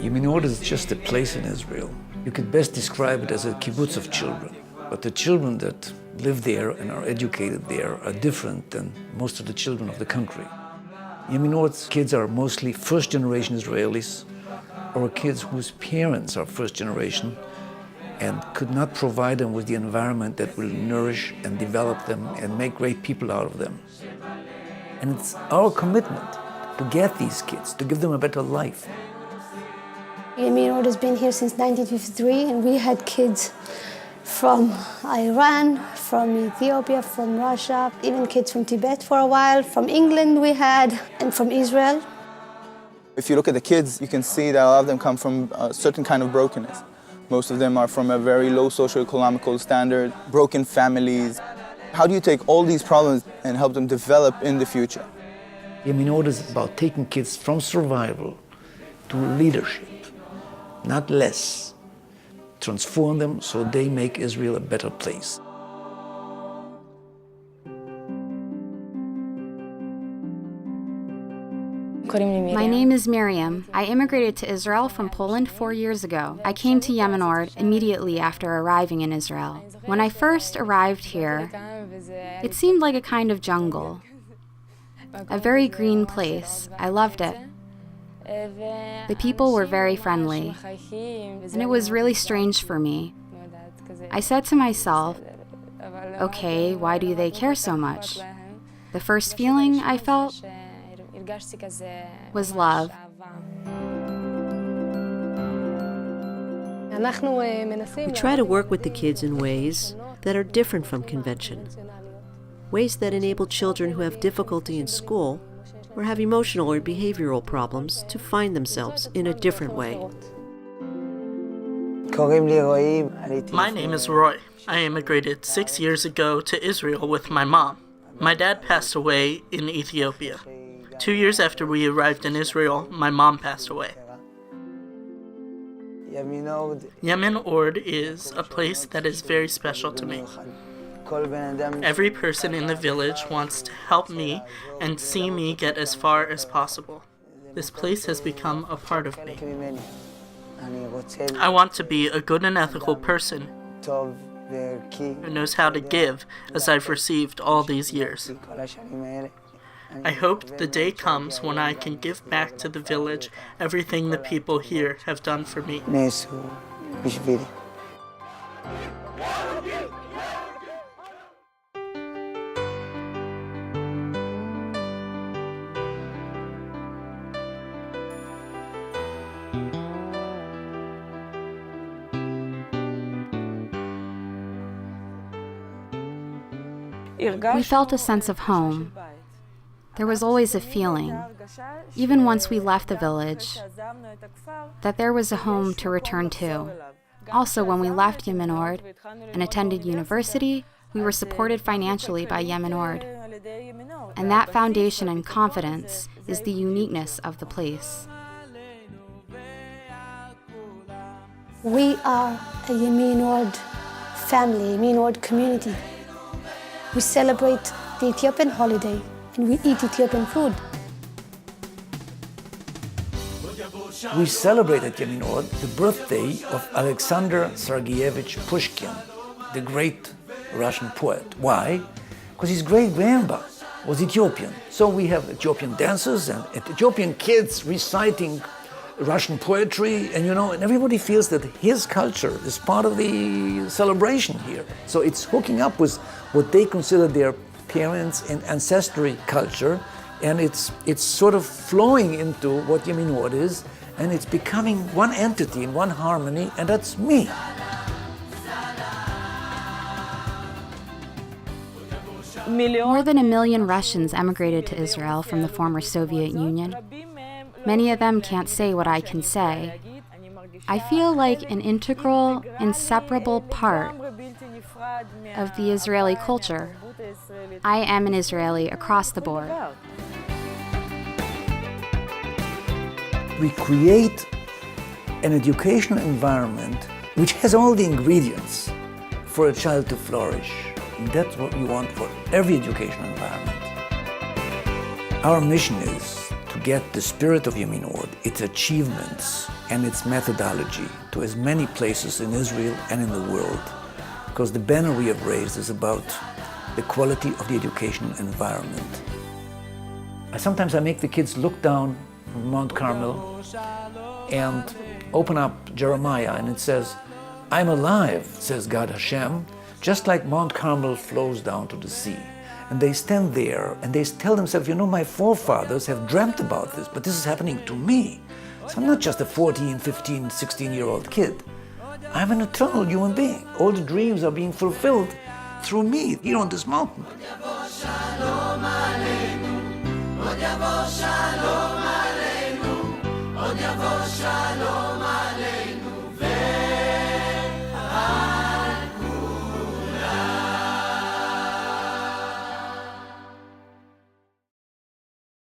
Yemin Orde is just a place in Israel. You could best describe it as a kibbutz of children. But the children that live there and are educated there are different than most of the children of the country. Yemin Orde's kids are mostly first-generation Israelis, or kids whose parents are first-generation and could not provide them with the environment that will nourish and develop them and make great people out of them. And it's our commitment to get these kids, to give them a better life. Yemin Orde has been here since 1953, and we had kids from Iran, from Ethiopia, from Russia, even kids from Tibet for a while, from England we had, and from Israel. If you look at the kids, you can see that a lot of them come from a certain kind of brokenness. Most of them are from a very low socioeconomical standard, broken families. How do you take all these problems and help them develop in the future? Yemin Orde is about taking kids from survival to leadership, not less. Transform them so they make Israel a better place. My name is Miriam. I immigrated to Israel from Poland 4 years ago. I came to Yemin Orde immediately after arriving in Israel. When I first arrived here, it seemed like a kind of jungle. A very green place. I loved it. The people were very friendly, and it was really strange for me. I said to myself, okay, why do they care so much? The first feeling I felt was love. We try to work with the kids in ways that are different from convention, ways that enable children who have difficulty in school or have emotional or behavioral problems to find themselves in a different way. My name is Roy. I immigrated 6 years ago to Israel with my mom. My dad passed away in Ethiopia. 2 years after we arrived in Israel, my mom passed away. Yemin Orde is a place that is very special to me. Every person in the village wants to help me and see me get as far as possible. This place has become a part of me. I want to be a good and ethical person who knows how to give as I've received all these years. I hope the day comes when I can give back to the village everything the people here have done for me. We felt a sense of home. There was always a feeling, even once we left the village, that there was a home to return to. Also, when we left Yemin Orde and attended university, we were supported financially by Yemin Orde. And that foundation and confidence is the uniqueness of the place. We are a Yemin Orde family, Yemin Orde community. We celebrate the Ethiopian holiday and we eat Ethiopian food. We celebrate at Yemin Orde the birthday of Alexander Sergeyevich Pushkin, the great Russian poet. Why? Because his great-grandpa was Ethiopian. So we have Ethiopian dancers and Ethiopian kids reciting Russian poetry, and and everybody feels that his culture is part of the celebration here. So it's hooking up with what they consider their parents' and ancestry culture, and it's sort of flowing into what Yemin Orde is, and it's becoming one entity in one harmony, and that's me. More than 1 million Russians emigrated to Israel from the former Soviet Union. Many of them can't say what I can say. I feel like an integral, inseparable part of the Israeli culture. I am an Israeli across the board. We create an educational environment which has all the ingredients for a child to flourish. And that's what we want for every educational environment. Our mission is to get the spirit of Yemin Orde, its achievements, and its methodology to as many places in Israel and in the world, because the banner we have raised is about the quality of the education environment. Sometimes I make the kids look down from Mount Carmel and open up Jeremiah, and it says, "I'm alive," says God Hashem, just like Mount Carmel flows down to the sea. And they stand there and they tell themselves, you know, my forefathers have dreamt about this, but this is happening to me. So I'm not just a 14, 15, 16-year-old kid. I'm an eternal human being. All the dreams are being fulfilled through me here on this mountain. Shalom